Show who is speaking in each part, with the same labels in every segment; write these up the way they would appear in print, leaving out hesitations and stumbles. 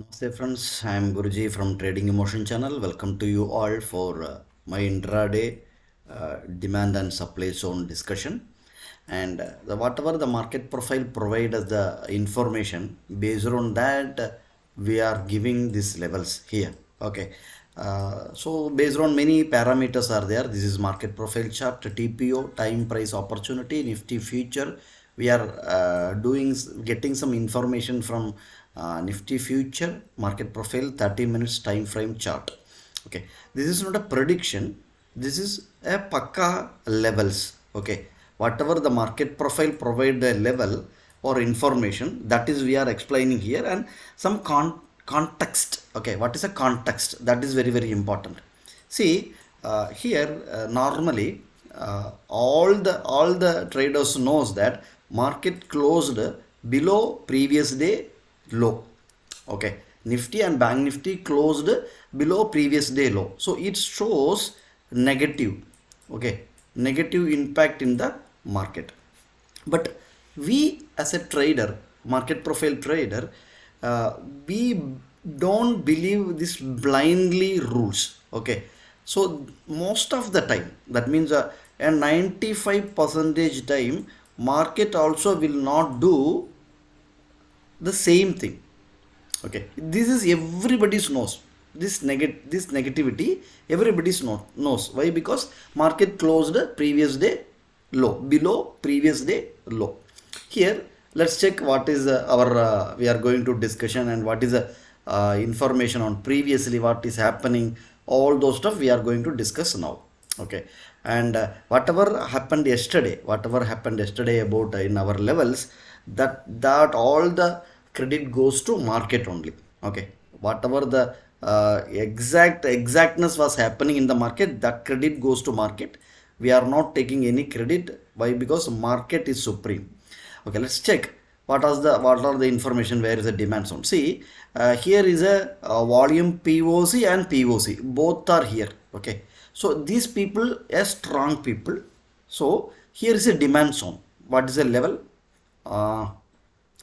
Speaker 1: Namaste friends, I am Guruji from Trading Emotion channel. Welcome to you all for my intraday demand and supply zone discussion. And whatever the market profile provide us the information, based on that we are giving these levels here. Okay. So based on many parameters are there. This is market profile chart, TPO, time price opportunity, Nifty future. We are getting some information from Nifty future market profile 30 minutes time frame chart. Okay, this is not a prediction, this is a pakka levels. Okay, whatever the market profile provide the level or information, that is we are explaining here, and some context. Okay, what is a context? That is very important. See, here normally all the traders knows that market closed below previous day low. Okay, Nifty and Bank Nifty closed below previous day low, so it shows negative. Okay, negative impact in the market. But we as a trader, market profile trader, we don't believe this blindly rules. Okay, so most of the time, that means a 95 percentage time market also will not do the same thing. Okay, this is everybody's knows, this negativity everybody's knows. Why? Because market closed previous day low, below previous day low. Here let's check what is our we are going to discussion, and what is the information on previously what is happening. All those stuff we are going to discuss now. Okay, and whatever happened yesterday about in our levels, that all the credit goes to market only. Okay, whatever the exactness was happening in the market, that credit goes to market. We are not taking any credit. Why? Because market is supreme. Okay, let's check what are the information. Where is the demand zone? See, here is a volume POC and POC, both are here. Okay, so these people are strong people. So here is a demand zone. What is the level?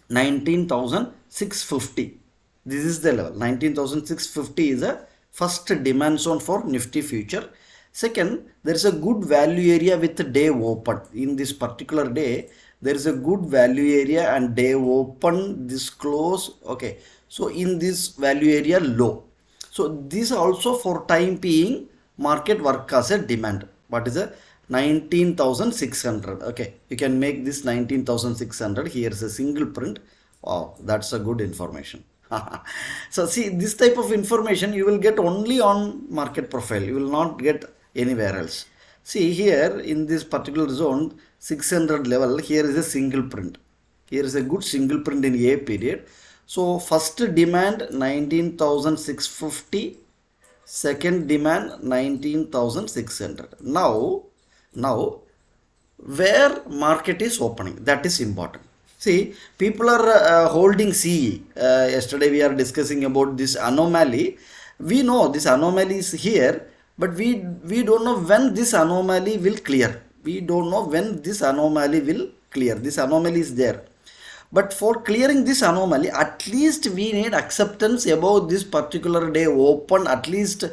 Speaker 1: 19,650. This is the level. 19,650 is a first demand zone for Nifty future. Second, there is a good value area with day open. In this particular day, there is a good value area and day open, this close. Okay, so in this value area low. So this also for time being market work as a demand. What is a 19,600? Okay, you can make this 19,600. Here is a single print. Wow, that's a good information. So see, this type of information you will get only on market profile. You will not get anywhere else. See here in this particular zone 600 level, here is a single print. Here is a good single print in A period. So first demand 19,650, second demand 19,600. Now where market is opening, that is important. See, people are holding CE. Yesterday we are discussing about this anomaly. We know this anomaly is here, but we don't know when this anomaly will clear. We don't know when this anomaly will clear. This anomaly is there. But for clearing this anomaly, at least we need acceptance above this particular day open, at least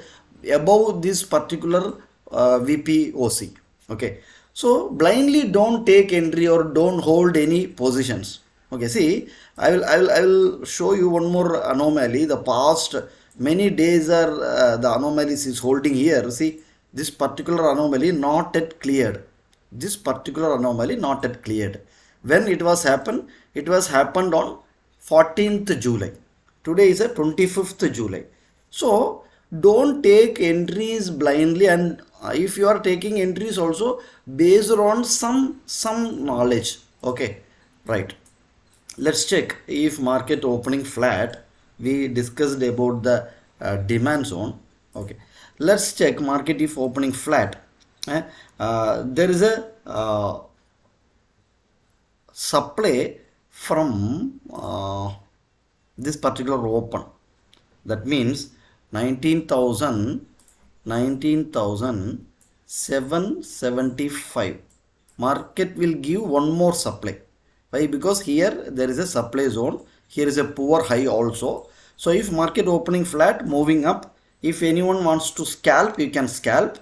Speaker 1: above this particular VPOC. Okay, so blindly don't take entry or don't hold any positions. Okay, see, I will show you one more anomaly. The past many days are the anomalies is holding here. See, this particular anomaly not yet cleared. This particular anomaly not yet cleared. When it was happened? It was happened on 14th July. Today is a 25th July. So don't take entries blindly, and if you are taking entries also based on some knowledge. Okay, right. Let's check if market opening flat. We discussed about the demand zone. Okay, let's check market if opening flat. There is a supply from this particular open. That means 19,775. Market will give one more supply. Why? Because here there is a supply zone. Here is a poor high also. So if market opening flat, moving up, if anyone wants to scalp, you can scalp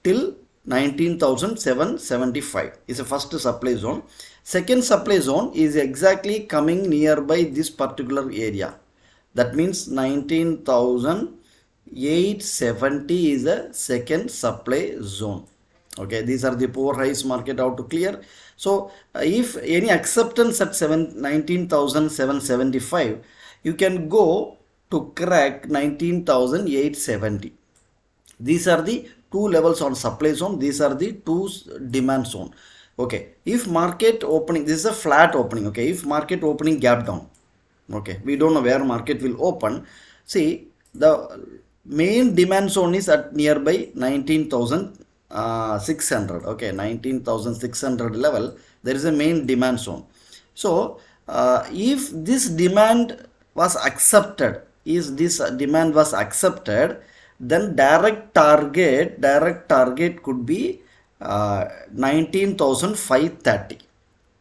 Speaker 1: till 19,775 is the first supply zone. Second supply zone is exactly coming nearby this particular area. That means 19,870 is the second supply zone. Okay, these are the poor highs market out to clear. So if any acceptance at 19,775, you can go to crack 19,870. These are the two levels on supply zone. These are the two demand zone. Okay, if market opening, this is a flat opening. Okay, if market opening gap down, okay, we don't know where market will open. See, the main demand zone is at nearby 19,600. Okay, 19,600 level, there is a main demand zone. So if this demand was accepted, then direct target could be 19,530.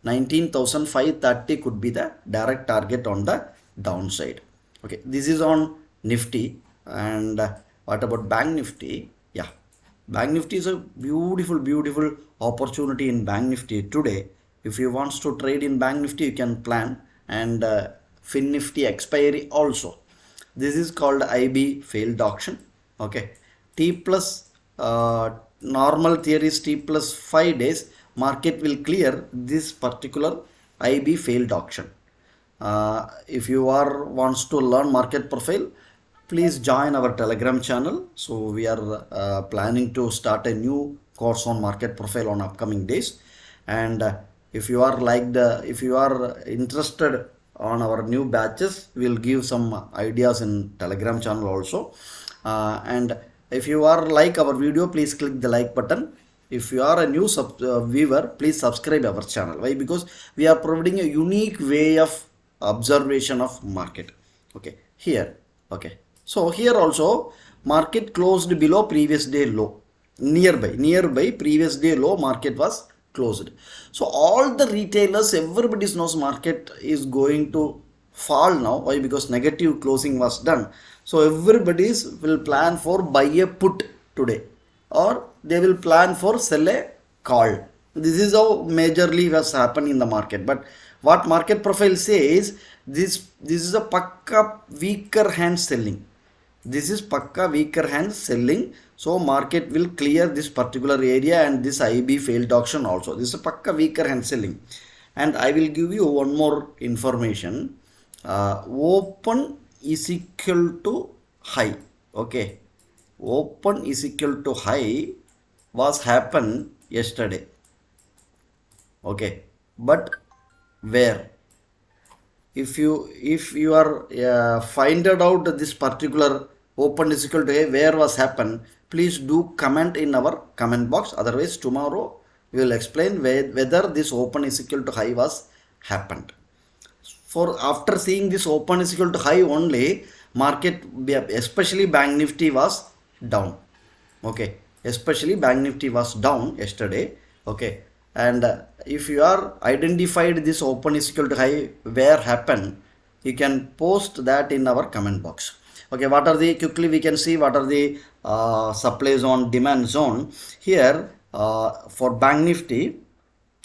Speaker 1: 19,530 could be the direct target on the downside. Okay, this is on Nifty. And what about Bank Nifty? Yeah, Bank Nifty is a beautiful opportunity in Bank Nifty today. If you want to trade in Bank Nifty, you can plan. And Fin Nifty expiry also. This is called IB failed auction. Okay, T plus normal theory is T plus 5 days. Market will clear this particular IB failed auction. If you wants to learn market profile, please join our Telegram channel. So we are planning to start a new course on market profile on upcoming days. And if you are interested on our new batches, we'll give some ideas in Telegram channel also. And if you are like our video, please click the like button. If you are a new viewer, please subscribe our channel. Why? Because we are providing a unique way of observation of market. Okay, here. Okay, so here also market closed below previous day low. Nearby previous day low, market was closed. So all the retailers, everybody knows market is going to fall now. Why? Because negative closing was done. So everybody will plan for buy a put today, or they will plan for sell a call. This is how majorly was happened in the market. But what market profile says, this is a pakka weaker hand selling. This is pakka weaker hand selling. So market will clear this particular area and this IB failed auction also. This is a pakka weaker hand selling. And I will give you one more information. Open is equal to high. Okay, open is equal to high was happened yesterday. Okay, but where? If you are finded out this particular open is equal to high, where was happened, please do comment in our comment box. Otherwise tomorrow we will explain whether this open is equal to high was happened. For after seeing this open is equal to high only, market, especially Bank Nifty, was down. Okay, especially Bank Nifty was down yesterday. Okay, and if you are identified this open is equal to high where happened, you can post that in our comment box. Okay, what are the, quickly we can see what are the supply zone, demand zone. Here for Bank Nifty,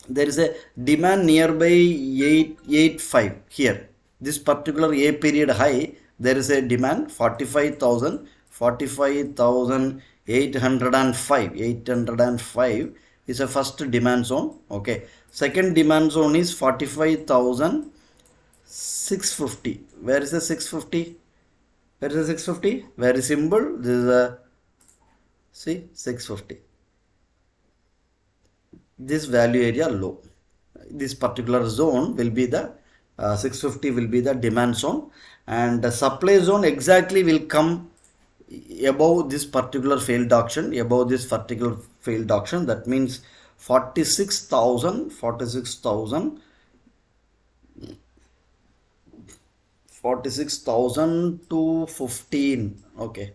Speaker 1: there is a demand nearby 885 here. This particular A period high, there is a demand 45,805 is a first demand zone. Okay, second demand zone is 45,650. Where is the 650? Where is the 650? Very simple. This is a, see, 650. This value area low. This particular zone will be the 650 will be the demand zone, and the supply zone exactly will come above this particular failed auction. That means 46,000 to 15. Okay,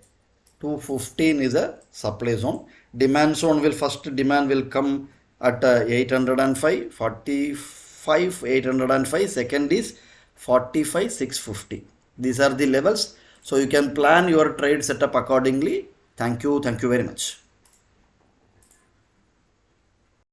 Speaker 1: 215 is a supply zone. Demand zone will, first demand will come at 805, 45 805. Second is 45 650. These are the levels. So you can plan your trade setup accordingly. Thank you very much.